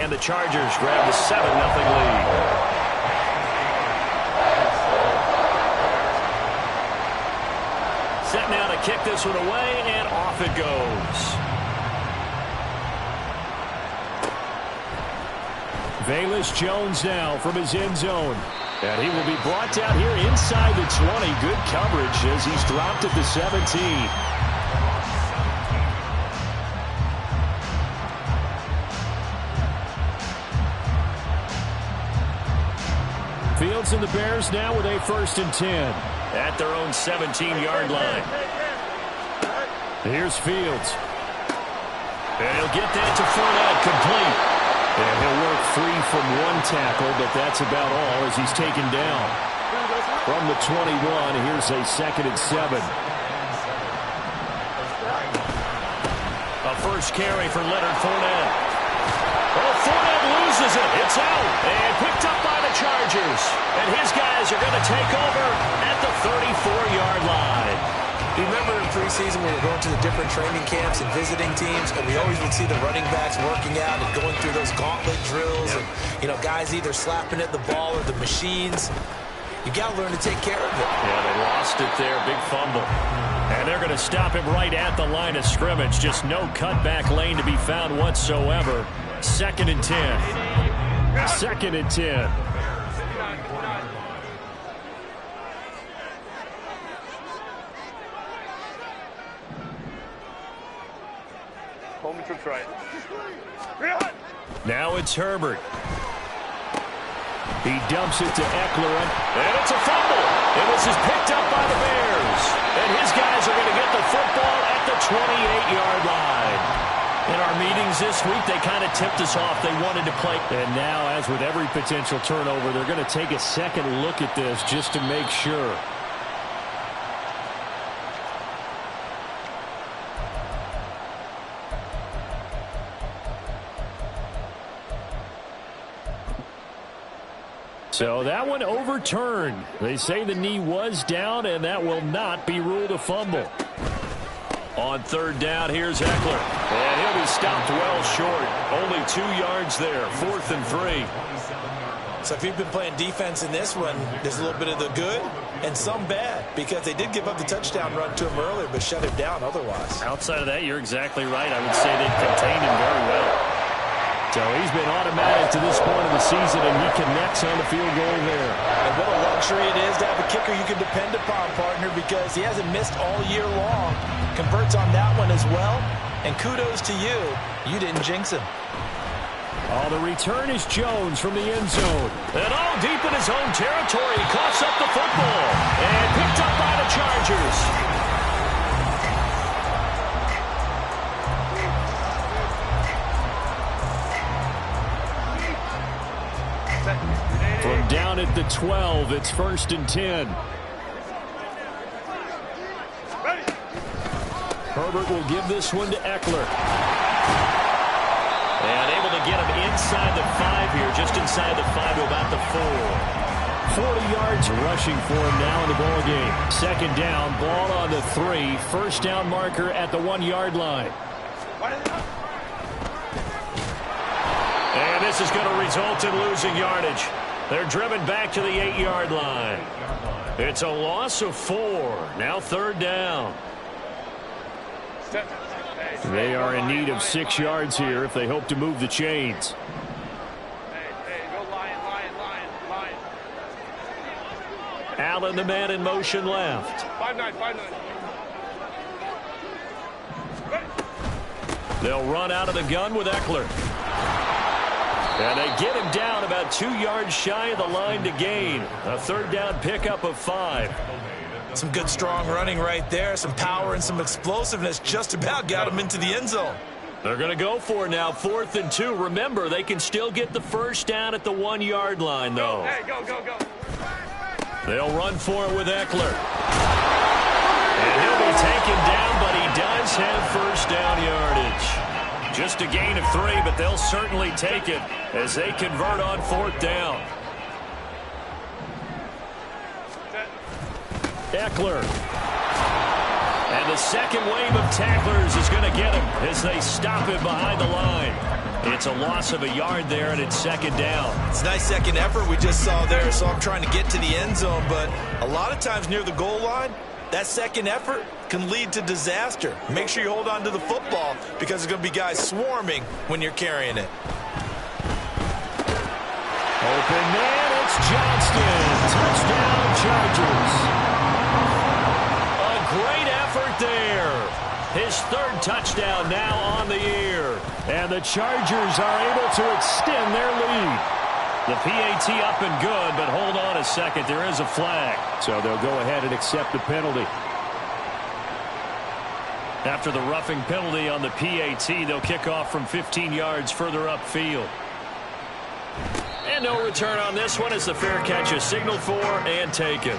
And the Chargers grab the 7-0 lead. Set now to kick this one away, and off it goes. Velus Jones now from his end zone. And he will be brought down here inside the 20. Good coverage as he's dropped at the 17. Fields and the Bears now with a 1st and 10 at their own 17-yard line. Here's Fields. And he'll get that to Fournette, complete. And he'll work free from one tackle, but that's about all as he's taken down. From the 21, here's a 2nd and 7. A first carry for Leonard Fournette. Oh, Fournette loses it. It's out. And picked up by the Chargers. And his guys are going to take over at the 34-yard line. You remember in preseason we were going to the different training camps and visiting teams, and we always would see the running backs working out and going through those gauntlet drills, and guys either slapping at the ball or the machines. You got to learn to take care of it. Yeah, they lost it there. Big fumble. And they're going to stop him right at the line of scrimmage. Just no cutback lane to be found whatsoever. 2nd and 10. 2nd and 10. Right. Now it's Herbert. He dumps it to Eckler, and it's a fumble. And this is picked up by the Bears. And his guys are going to get the football at the 28-yard line. In our meetings this week, they kind of tipped us off. They wanted to play. And now, as with every potential turnover, they're going to take a second look at this just to make sure. So that one overturned. They say the knee was down, and that will not be ruled a fumble. On 3rd down, here's Eckler. And he'll be stopped well short. Only 2 yards there. 4th and 3. So if you've been playing defense in this one, there's a little bit of the good and some bad, because they did give up the touchdown run to him earlier, but shut him down otherwise. Outside of that, you're exactly right. I would say they've contained him very well. So he's been automatic to this point of the season, and he connects on the field goal there. And what a luxury it is to have a kicker you can depend upon, partner, because he hasn't missed all year long. Converts on that one as well, and kudos to you. You didn't jinx him. Oh, the return is Jones from the end zone. And all deep in his own territory, he coughs up the football. And picked up by the Chargers. From down at the 12, it's 1st and 10. Herbert will give this one to Eckler. And able to get him inside the 5 here, just inside the 5 to about the 4. 40 yards rushing for him now in the ball game. 2nd down, ball on the 3. 1st down marker at the 1-yard line. And this is going to result in losing yardage. They're driven back to the 8-yard line. It's a loss of 4. Now 3rd down. They are in need of 6 yards here if they hope to move the chains. Allen, the man in motion left. 5-9, 5-9. They'll run out of the gun with Eckler. And they get him down about 2 yards shy of the line to gain. A 3rd down pickup of 5. Some good strong running right there. Some power and some explosiveness. Just about got him into the end zone. They're going to go for it now. 4th and 2. Remember, they can still get the 1st down at the 1-yard line, though. Hey, go, go, go. They'll run for it with Eckler. And he'll be taken down, but he does have 1st down yardage. Just a gain of 3, but they'll certainly take it as they convert on 4th down. Eckler. And the second wave of tacklers is going to get him as they stop him behind the line. It's a loss of a yard there, and it's second down. It's a nice second effort we just saw there, so I'm trying to get to the end zone, but a lot of times near the goal line, that second effort can lead to disaster. Make sure you hold on to the football because there's going to be guys swarming when you're carrying it. Open man, it's Johnston. Touchdown, Chargers. A great effort there. His third touchdown now on the year. And the Chargers are able to extend their lead. The PAT up and good, but hold on a second. There is a flag. So they'll go ahead and accept the penalty. After the roughing penalty on the PAT, they'll kick off from 15 yards further upfield. And no return on this one as the fair catch is signaled for and taken.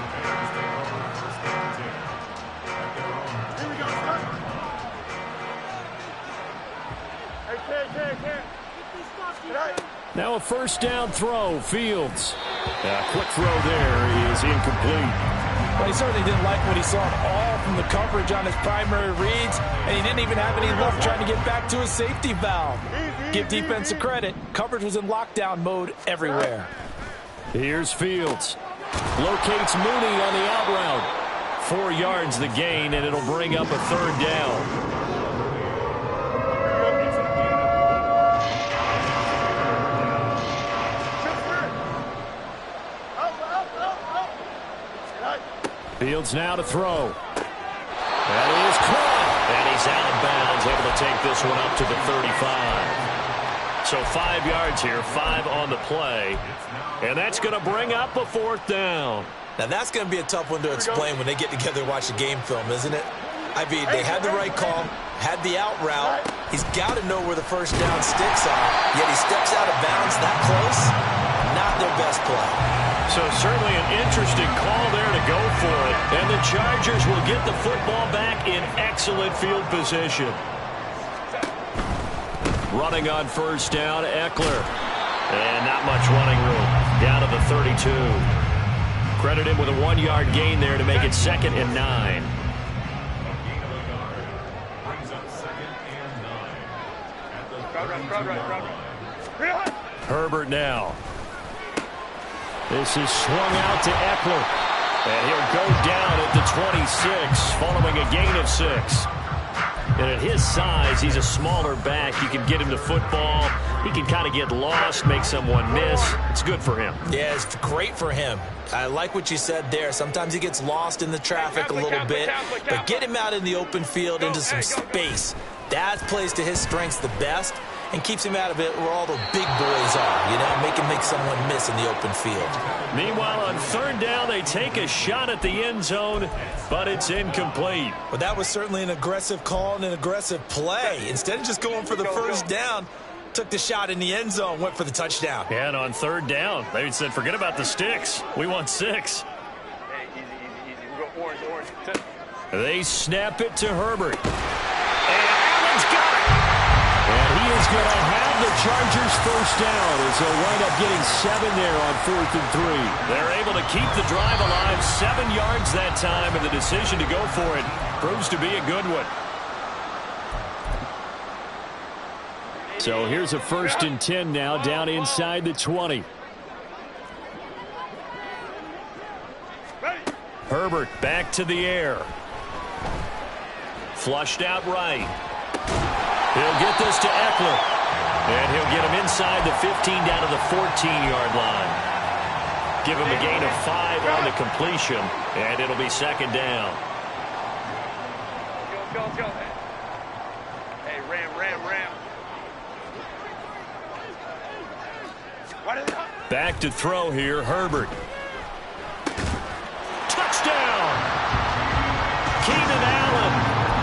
Now a first down throw, Fields. A quick throw there is incomplete. Well, he certainly didn't like what he saw at all from the coverage on his primary reads, and he didn't even have any luck trying to get back to his safety valve. Give defense a credit. Coverage was in lockdown mode everywhere. Here's Fields. Locates Mooney on the out route. 4 yards the gain, and it'll bring up a third down. Fields now to throw. That is caught. And he's out of bounds, able to take this one up to the 35. So 5 yards here, 5 on the play. And that's going to bring up a fourth down. Now that's going to be a tough one to explain when they get together and watch the game film, isn't it? I mean, they had the right call, had the out route. He's got to know where the first down sticks are. Yet he steps out of bounds that close. Not their best play. So certainly an interesting call there to go for it. And the Chargers will get the football back in excellent field position. Running on first down, Eckler. And not much running room. Down to the 32. Credit him with a 1-yard gain there to make it 2nd and 9. Herbert now. This is swung out to Eckler. And he'll go down at the 26 following a gain of 6. And at his size, he's a smaller back. You can get him the football. He can kind of get lost, make someone miss. It's good for him. Yeah, it's great for him. I like what you said there. Sometimes he gets lost in the traffic a little bit. But get him out in the open field into some space. That plays to his strengths the best and keeps him out of it where all the big boys are, you know, make someone miss in the open field. Meanwhile, on third down, they take a shot at the end zone, but it's incomplete. Well, that was certainly an aggressive call and an aggressive play. Instead of just going for the first down, took the shot in the end zone, went for the touchdown. Yeah, and on third down, they said, forget about the sticks. We want 6. Hey, easy. We'll go orange. They snap it to Herbert. And Allen's got it. And he is going to have the Chargers first down as they'll wind up getting 7 there on 4th and 3. They're able to keep the drive alive, 7 yards that time, and the decision to go for it proves to be a good one. So here's a 1st and 10 now down inside the 20. Herbert back to the air. Flushed out right. He'll get this to Eckler. And he'll get him inside the 15 down to the 14-yard line. Give him a gain of 5 on the completion, and it'll be 2nd down. Let's go. Hey, ram. Back to throw here, Herbert. Touchdown! Keenan Allen,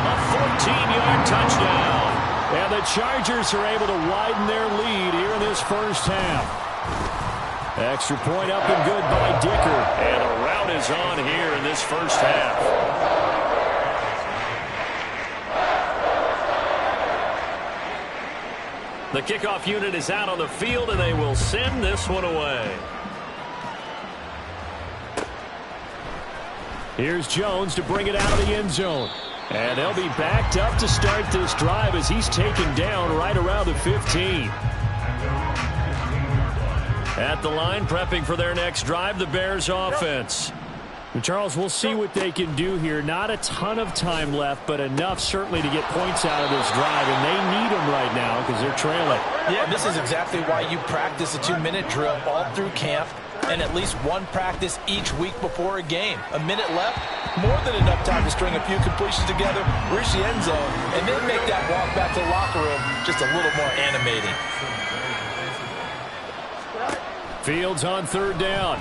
a 14-yard touchdown. And the Chargers are able to widen their lead here in this first half. Extra point up and good by Dicker. And a rout is on here in this first half. The kickoff unit is out on the field, and they will send this one away. Here's Jones to bring it out of the end zone. And they'll be backed up to start this drive as he's taken down right around the 15. At the line, prepping for their next drive, the Bears offense. And Charles, we'll see what they can do here. Not a ton of time left, but enough certainly to get points out of this drive, and they need them right now because they're trailing. Yeah, this is exactly why you practice a 2-minute drill all through camp and at least one practice each week before a game. A minute left, more than enough time to string a few completions together, reach the end zone, and then make that walk back to the locker room just a little more animating. Fields on third down.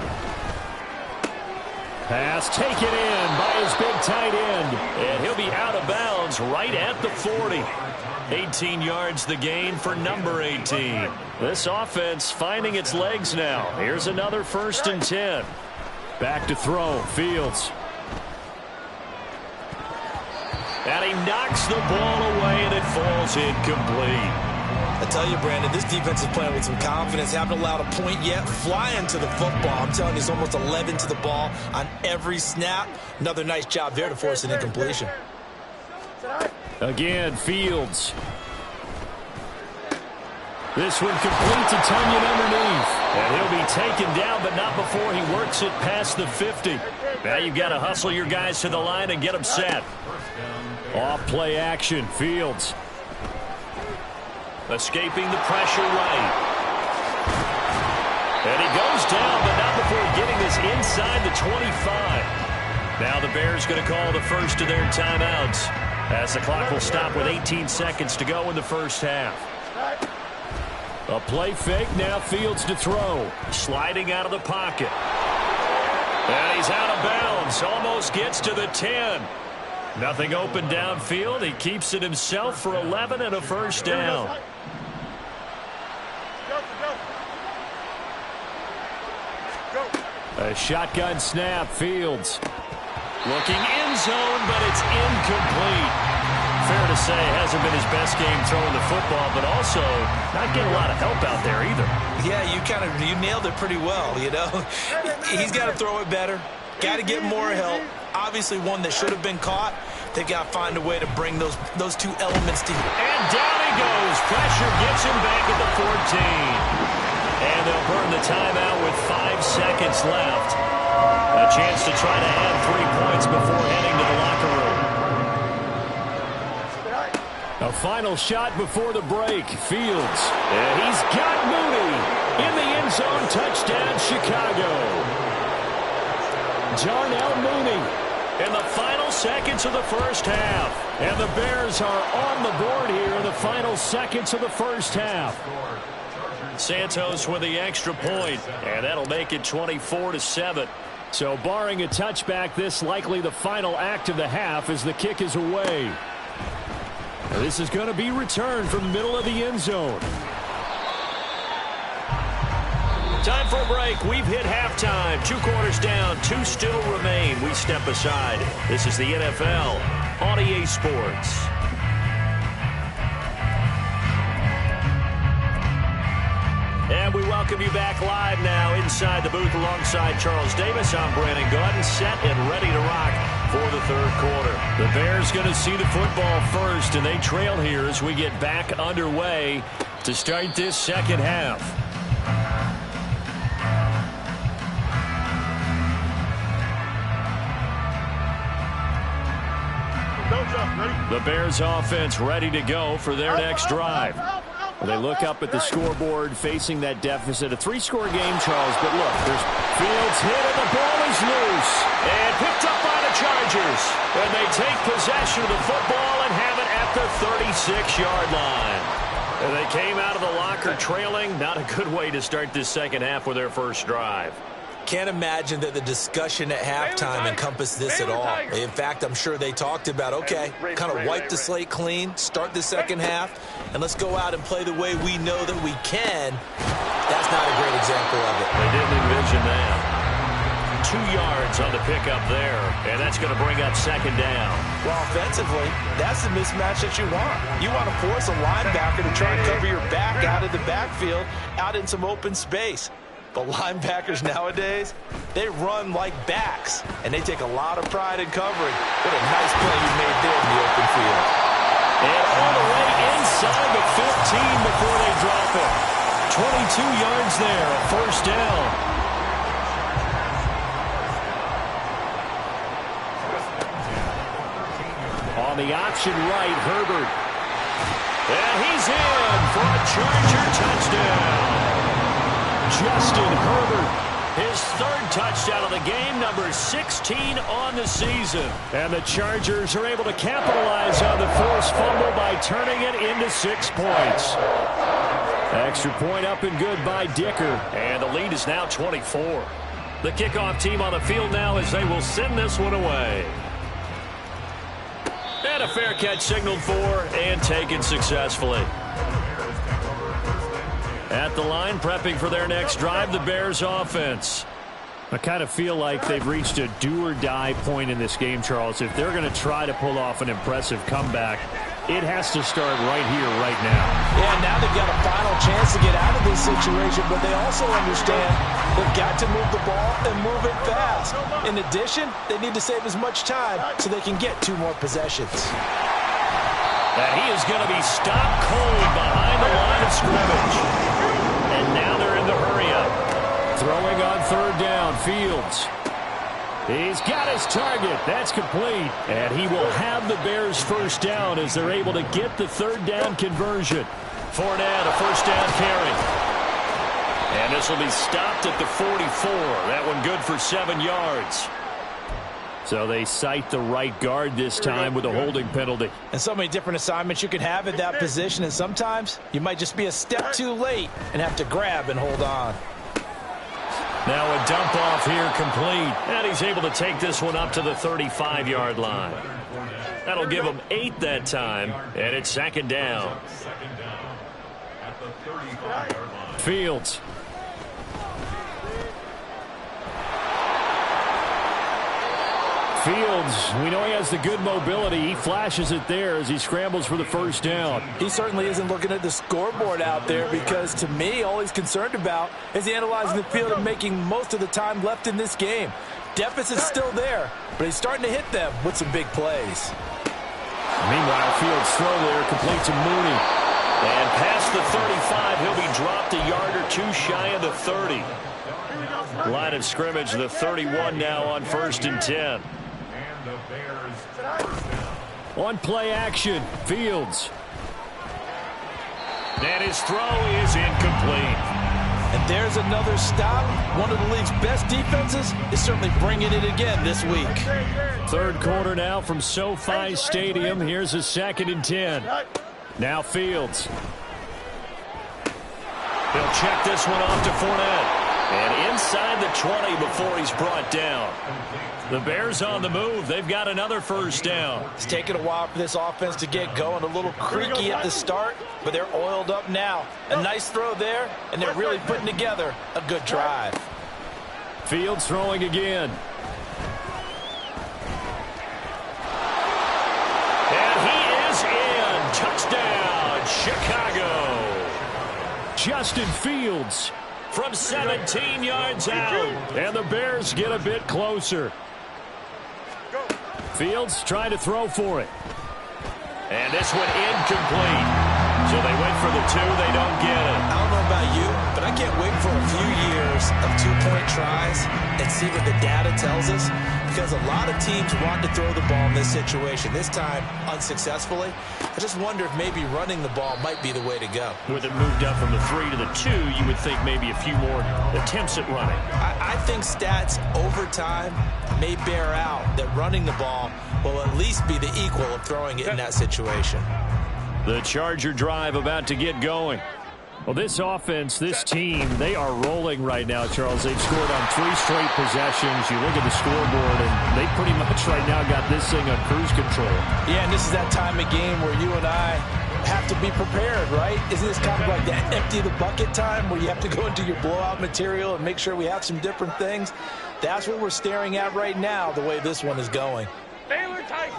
Pass taken in by his big tight end. And he'll be out of bounds right at the 40. 18 yards the gain for number 18. This offense finding its legs now. Here's another 1st and 10. Back to throw. Fields. And he knocks the ball away, and it falls incomplete. I tell you, Brandon, this defense is playing with some confidence. Haven't allowed a point yet. Flying to the football. I'm telling you, it's almost 11 to the ball on every snap. Another nice job there to force an incompletion. Again, Fields. This one complete to Tonyan underneath. And he'll be taken down, but not before he works it past the 50. Now you've got to hustle your guys to the line and get them set. Off play action, Fields. Escaping the pressure right. And he goes down, but not before getting this inside the 25. Now the Bears going to call the first of their timeouts as the clock will stop with 18 seconds to go in the first half. A play fake, now Fields to throw. Sliding out of the pocket. And he's out of bounds, almost gets to the 10. Nothing open downfield. He keeps it himself for 11 and a first down. A shotgun snap, Fields. Looking end zone, but it's incomplete. Fair to say, hasn't been his best game throwing the football, but also not getting a lot of help out there either. Yeah, you nailed it pretty well, you know. He's got to throw it better. Got to get more help. Obviously one that should have been caught. They've got to find a way to bring those two elements together. And down he goes. Pressure gets him back at the 14. And they'll burn the timeout with 5 seconds left. A chance to try to add 3 points before heading to the locker room. A final shot before the break. Fields. And he's got Mooney in the end zone. Touchdown, Chicago. Darnell Mooney in the final seconds of the first half. And the Bears are on the board here in the final seconds of the first half. Santos with the extra point, and that'll make it 24-7. So barring a touchback, this likely the final act of the half as the kick is away. This is going to be returned from the middle of the end zone. Time for a break. We've hit halftime. 2 quarters down, 2 still remain. We step aside. This is the NFL on EA Sports. And we welcome you back live now inside the booth alongside Charles Davis. I'm Brandon Gaudin, set and ready to rock for the third quarter. The Bears going to see the football first, and they trail here as we get back underway to start this second half. The Bears offense ready to go for their next drive. They look up at the scoreboard facing that deficit. A 3-score game, Charles, but look, there's Fields hit and the ball is loose. And picked up by the Chargers. And they take possession of the football and have it at the 36-yard line. And they came out of the locker trailing. Not a good way to start this second half with their first drive. Can't imagine that the discussion at halftime encompassed this at all. In fact, I'm sure they talked about, okay, kind of wipe the slate clean, start the second half, and let's go out and play the way we know that we can. That's not a great example of it. They didn't envision that. 2 yards on the pickup there, and that's going to bring up second down. Well, offensively, that's the mismatch that you want. You want to force a linebacker to try and cover your back out of the backfield, out in some open space. But linebackers nowadays, they run like backs, and they take a lot of pride in covering. What a nice play he made there in the open field. And all the way inside the 15 before they drop it. 22 yards there, a first down. On the option right, Herbert. And he's in for a Charger touchdown. Justin Herbert, his third touchdown of the game, number 16 on the season. And the Chargers are able to capitalize on the forced fumble by turning it into 6 points. Extra point up and good by Dicker. And the lead is now 24. The kickoff team on the field now as they will send this one away. And a fair catch signaled for and taken successfully. At the line, prepping for their next drive, the Bears offense. I kind of feel like they've reached a do-or-die point in this game, Charles. If they're going to try to pull off an impressive comeback, it has to start right here, right now. Yeah, now they've got a final chance to get out of this situation, but they also understand they've got to move the ball and move it fast. In addition, they need to save as much time so they can get 2 more possessions. And he is going to be stopped cold behind the line of scrimmage. And now they're in the hurry-up. Throwing on third down, Fields. He's got his target. That's complete. And he will have the Bears first down as they're able to get the third down conversion. Fournette, a first down carry. And this will be stopped at the 44. That one good for 7 yards. So they cite the right guard this time with a holding penalty. And so many different assignments you can have at that position, and sometimes you might just be a step too late and have to grab and hold on. Now a dump off here complete. And he's able to take this one up to the 35-yard line. That'll give him 8 that time, and it's second down. Fields. Fields, we know he has the good mobility. He flashes it there as he scrambles for the first down. He certainly isn't looking at the scoreboard out there because, to me, all he's concerned about is analyzing the field and making most of the time left in this game. Deficit's still there, but he's starting to hit them with some big plays. Meanwhile, Fields' throw there completes to Mooney. And past the 35, he'll be dropped a yard or 2 shy of the 30. Line of scrimmage, the 31 now on 1st and 10. On play action, Fields. And his throw is incomplete. And there's another stop. One of the league's best defenses is certainly bringing it again this week. Third quarter now from SoFi Stadium. Here's a 2nd and 10. Now Fields. He'll check this one off to Fournette. And inside the 20 before he's brought down. The Bears on the move. They've got another first down. It's taken a while for this offense to get going. A little creaky at the start, but they're oiled up now. A nice throw there, and they're really putting together a good drive. Fields throwing again. And he is in. Touchdown, Chicago. Justin Fields from 17 yards out. And the Bears get a bit closer. Fields trying to throw for it. And this one incomplete. So they went for the 2. They don't get it. I don't know about you, but I can't wait for a few years of 2-point tries and see what the data tells us. Because a lot of teams want to throw the ball in this situation. This time, unsuccessfully. I just wonder if maybe running the ball might be the way to go. With it moved up from the 3 to the 2, you would think maybe a few more attempts at running. I think stats over time may bear out that running the ball will at least be the equal of throwing it in that situation. The Charger drive about to get going. Well, this offense, this team, they are rolling right now, Charles. They've scored on 3 straight possessions. You look at the scoreboard, and they pretty much right now got this thing on cruise control. Yeah, and this is that time of game where you and I have to be prepared, right? Isn't this kind of like that empty the bucket time where you have to go into your blowout material and make sure we have some different things? That's what we're staring at right now, the way this one is going. Baylor tight.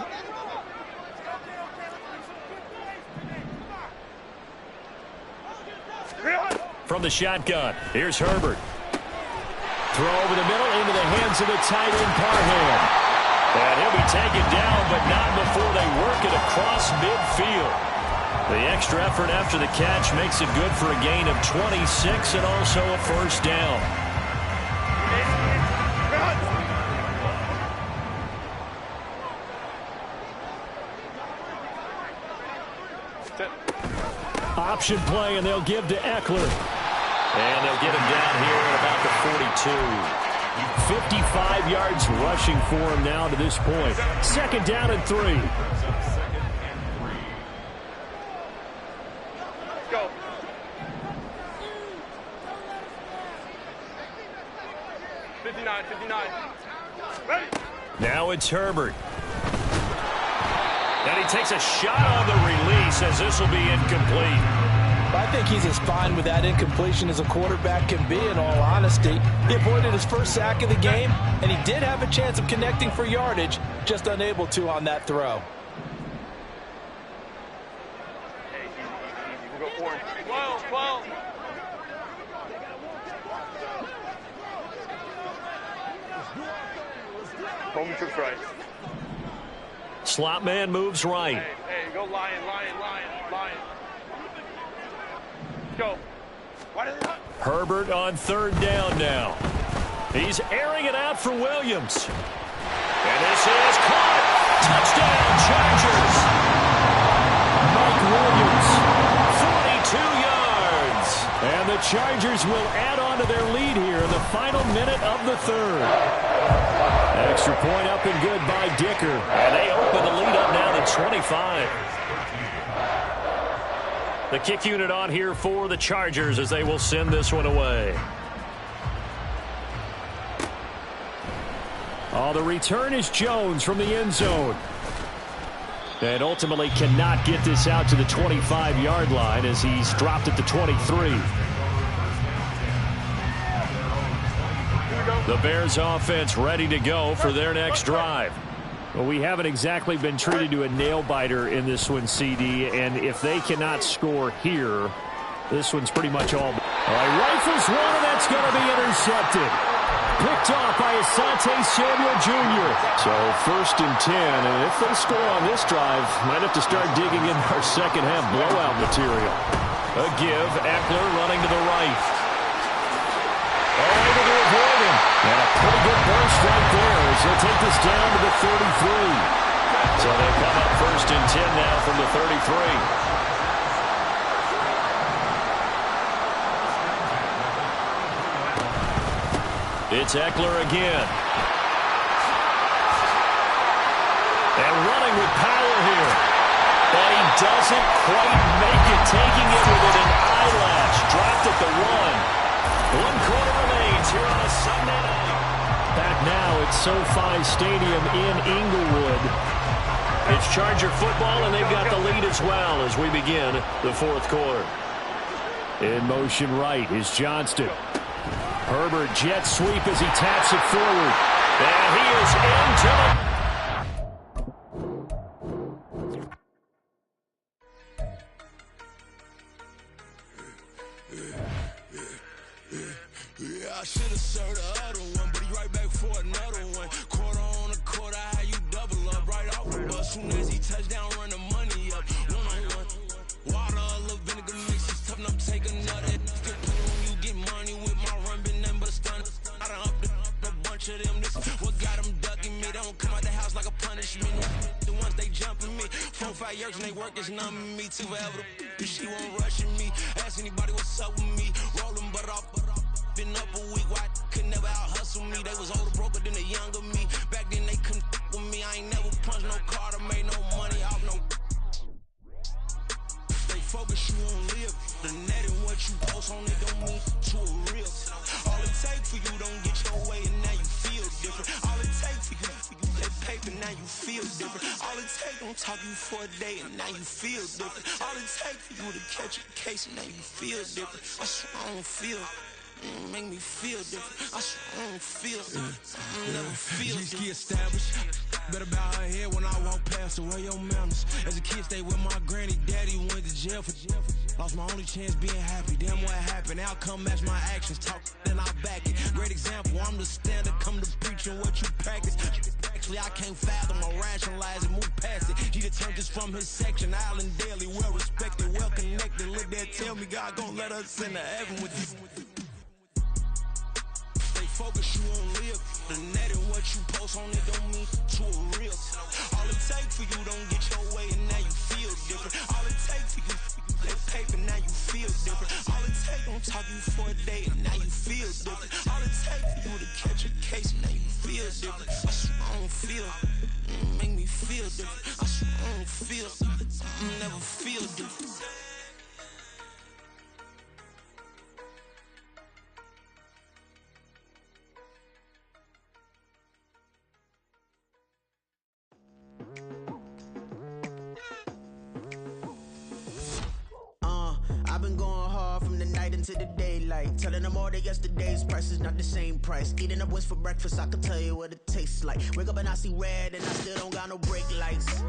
From the shotgun, here's Herbert. throw over the middle into the hands of the tight end Parham. And he'll be taken down, but not before they work it across midfield. The extra effort after the catch makes it good for a gain of 26 and also a first down. Option play, and they'll give to Eckler. And they'll get him down here at about the 42. 55 yards rushing for him now to this point. Second down and 3. Go. '59. Ready. Now it's Herbert. And he takes a shot on the release as this will be incomplete. I think he's as fine with that incompletion as a quarterback can be, in all honesty. He avoided his first sack of the game, and he did have a chance of connecting for yardage, just unable to on that throw. Hey, easy. We'll go orange. 12. Home trips right. Slot man moves right. Hey, go lion. Go. Why did they not? Herbert on third down now. He's airing it out for Williams. And this is caught. Touchdown, Chargers. Mike Williams, 42 yards. And the Chargers will add on to their lead here in the final minute of the third. Extra point up and good by Dicker. And they open the lead up now to 25. The kick unit on here for the Chargers as they will send this one away. Oh, the return is Jones from the end zone. And ultimately cannot get this out to the 25-yard line as he's dropped at the 23. The Bears offense ready to go for their next drive. Well, we haven't exactly been treated to a nail-biter in this one, CD, and if they cannot score here, this one's pretty much all. All right, rifles one, and that's going to be intercepted. Picked off by Asante Samuel Jr. So 1st and 10, and if they score on this drive, might have to start digging in our second-half blowout material. A give, Eckler running to the right. Able to avoid him. And a pretty good burst right there as they'll take this down to the 33. So they come up 1st and 10 now from the 33. It's Eckler again. And running with power here. But he doesn't quite make it, taking it with an eyelash. Dropped at the 1. 1 quarter remains here on a Sunday night. Back now at SoFi Stadium in Inglewood. It's Charger football, and they've got the lead as well as we begin the 4th quarter. In motion right is Johnston. Herbert jet sweep as he taps it forward. And he is into the... I should have served the other one, but he right back for another one. Quarter on a quarter, how you double up right off the bus. Soon as he touchdown, run the money up. 1-on-1. Water, a little vinegar mix, it's tough enough to take another. Get play when you get money with my run, been nothing but a stun. I done upped a bunch of them. This what got them ducking me. They don't come out the house like a punishment. The ones they jumping me. 4-5 years and they work is numbing me. Too forever. She won't rushing me. Ask anybody what's up with me. Rolling butt off. Been up a week, why could never out hustle me? They was older, broker than the younger me. Back then they couldn't with me. I ain't never punched no card or made no money off no. They focus, you on live. The net and what you post on it don't mean to a real. All it take for you don't get your way and now you feel different. All it take for you that paper, now you feel different. All it take don't talk you for a day and now you feel different. All it take for you to catch a case and now you feel different. I swear I don't feel. Make me feel different. I swear I don't feel. I never feel different. G-ski established. Better bow her head when I walk past the way your manners. As a kid, stayed with my granny. Daddy went to jail for lost my only chance being happy. Damn what happened. Outcome match my actions. Talk, then I back it. Great example. I'm the standard, come to preaching what you practice. Actually, I can't fathom or rationalize and move past it. He determined just from his section, Island Daily, well respected, well connected. Look there, tell me God gon' let us into heaven with you. Stay focused, you won't live. The net and what you post on it don't mean to a real. All it takes for you don't get your way and now you feel different. All it takes for you that paper, now you feel different. All it takes, don't talk you for a day and now you feel different. All it takes for you to catch a case and now you feel different. I swear I don't feel, make me feel different. I swear I don't feel, never feel different. I've been going hard from the night into the daylight, telling them all that yesterday's price is not the same price. Eating up wings for breakfast, I can tell you what it tastes like. Wake up and I see red and I still don't got no brake lights.